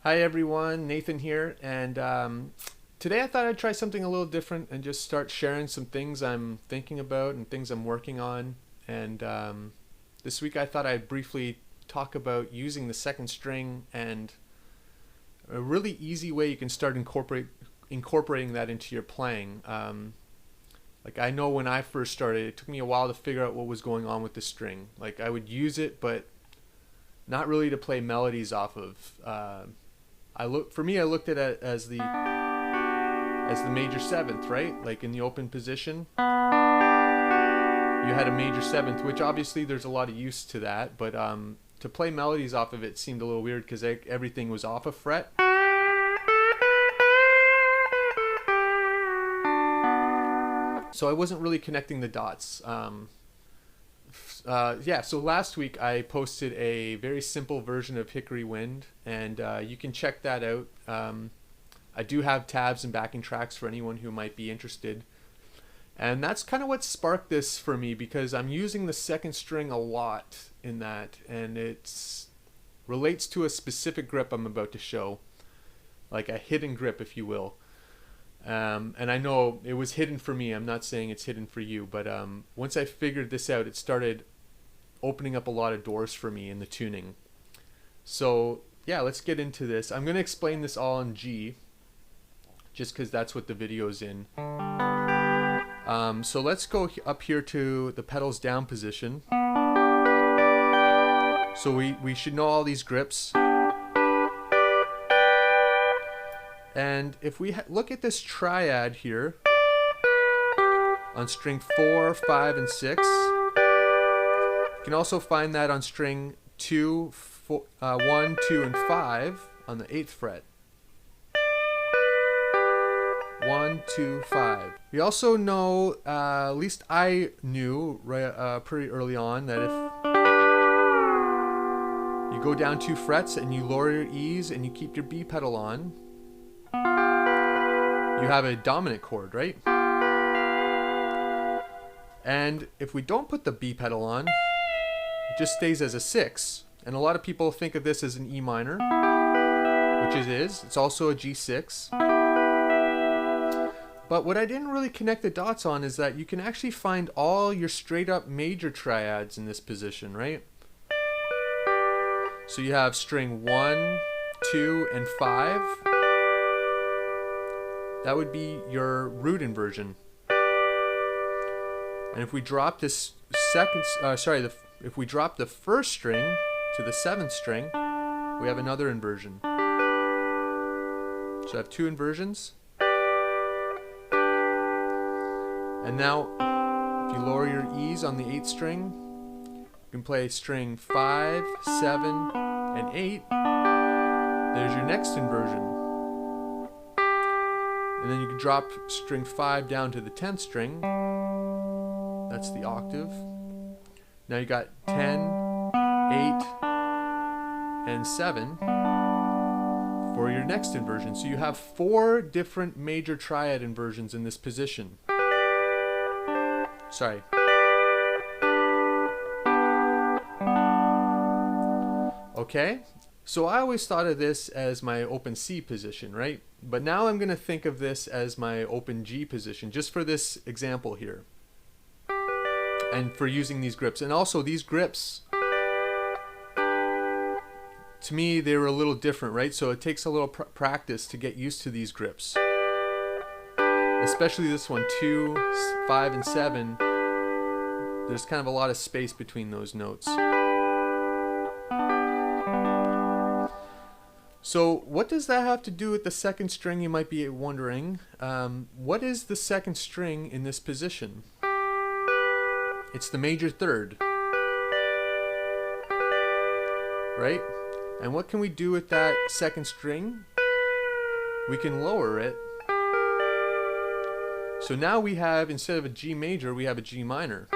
Hi everyone, Nathan here, and today I thought I'd try something a little different and just start sharing some things I'm thinking about and things I'm working on. And this week I thought I'd briefly talk about using the second string and a really easy way you can start incorporating that into your playing. Like I know when I first started, it took me a while to figure out what was going on with the string. Like I would use it, but not really to play melodies off of. I looked at it as the major seventh, right? Like in the open position, you had a major seventh, which obviously there's a lot of use to that, but to play melodies off of it seemed a little weird because everything was off a fret. So I wasn't really connecting the dots. So last week I posted a very simple version of Hickory Wind, and you can check that out. I do have tabs and backing tracks for anyone who might be interested. And that's kind of what sparked this for me, because I'm using the second string a lot in that, and it relates to a specific grip I'm about to show, like a hidden grip, if you will. And I know it was hidden for me. I'm not saying it's hidden for you, but once I figured this out, it started opening up a lot of doors for me in the tuning. So yeah, let's get into this. I'm going to explain this all in G, just because that's what the video's in. So let's go up here to the pedals down position. So we should know all these grips. And if we look at this triad here on string 4, 5, and 6, you can also find that on string 2, 1, 2, and 5 on the 8th fret. 1, 2, 5. We also know, at least I knew pretty early on, that if you go down 2 frets and you lower your E's and you keep your B pedal on, you have a dominant chord, right? And if we don't put the B pedal on, it just stays as a 6. And a lot of people think of this as an E minor, which it is. It's also a G6. But what I didn't really connect the dots on is that you can actually find all your straight up major triads in this position, right? So you have string 1, 2, and 5. That would be your root inversion. And if we drop this if we drop the first string to the 7th string, we have another inversion. So I have 2 inversions. And now, if you lower your E's on the 8th string, you can play string 5, 7, and 8. There's your next inversion. And then you can drop string 5 down to the 10th string. That's the octave. Now you got 10, 8, and 7 for your next inversion. So you have 4 different major triad inversions in this position. Sorry. Okay, so I always thought of this as my open C position, right? But now I'm going to think of this as my open G position, just for this example here. And for using these grips. And also these grips, to me, they were a little different, right? So it takes a little practice to get used to these grips. Especially this one, 2, 5, and 7. There's kind of a lot of space between those notes. So what does that have to do with the second string, you might be wondering? What is the second string in this position? It's the major third, right? And what can we do with that second string? We can lower it. So now we have, instead of a G major, we have a G minor.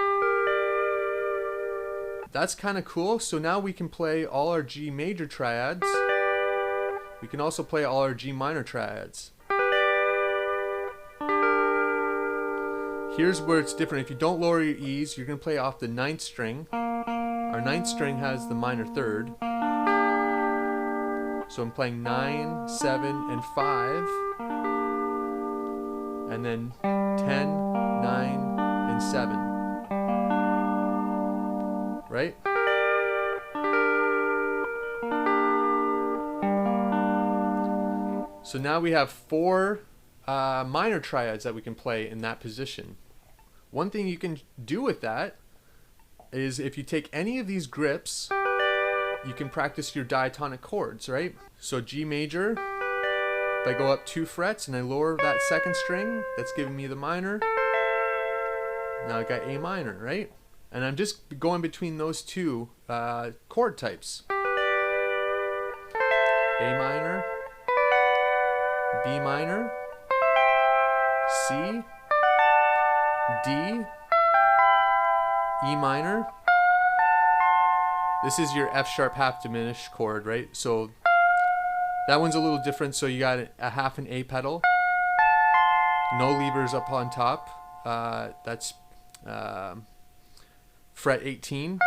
That's kind of cool. So now we can play all our G major triads. We can also play all our G minor triads. Here's where it's different. If you don't lower your E's, you're going to play off the 9th string. Our 9th string has the minor third. So So I'm playing 9, 7, and 5, and then 10, 9, and 7. Right? So now we have 4 minor triads that we can play in that position. One thing you can do with that is if you take any of these grips, you can practice your diatonic chords, right? So G major, if I go up 2 frets and I lower that 2nd string, that's giving me the minor. Now I got A minor, right? And I'm just going between those 2 chord types. A minor, B minor, C, D, E minor. This is your F sharp half diminished chord, right? So that one's a little different. So you got a half an A pedal, no levers up on top. That's fret 18,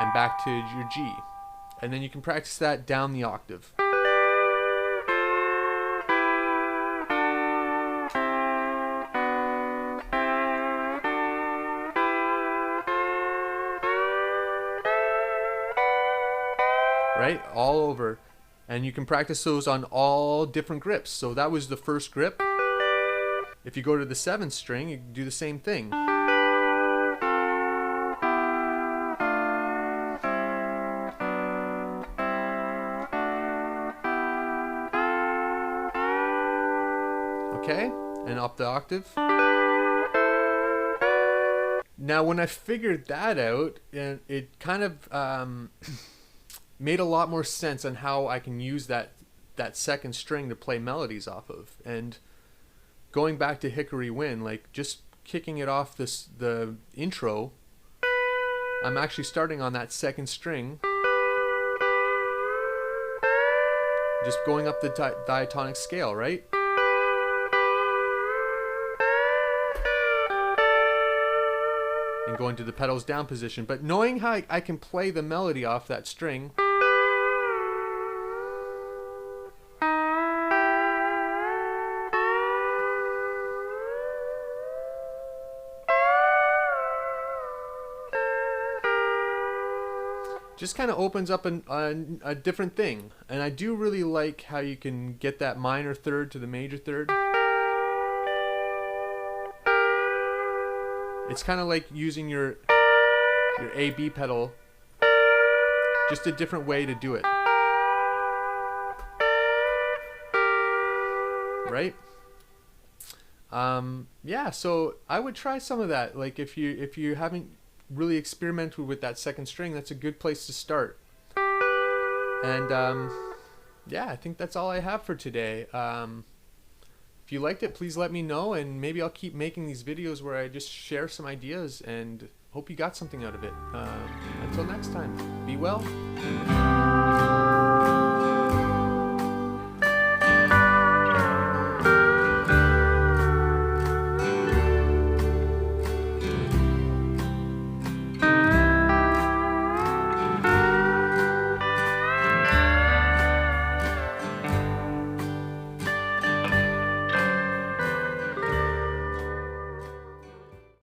and back to your G. And then you can practice that down the octave. Right? All over. And you can practice those on all different grips. So that was the first grip. If you go to the 7th string, you can do the same thing. Okay? And up the octave. Now when I figured that out, it kind of made a lot more sense on how I can use that 2nd string to play melodies off of. And going back to Hickory Wind, like just kicking it off the intro, I'm actually starting on that 2nd string, just going up the diatonic scale, right? And going to the pedals down position. But knowing how I can play the melody off that string, just kind of opens up a different thing. And I do really like how you can get that minor third to the major third. It's kind of like using your A-B pedal, just a different way to do it. Right? Yeah, so I would try some of that. Like if you haven't really experimented with that 2nd string, that's a good place to start. And yeah, I think that's all I have for today. If you liked it, please let me know, and maybe I'll keep making these videos where I just share some ideas, and hope you got something out of it. Until next time, be well.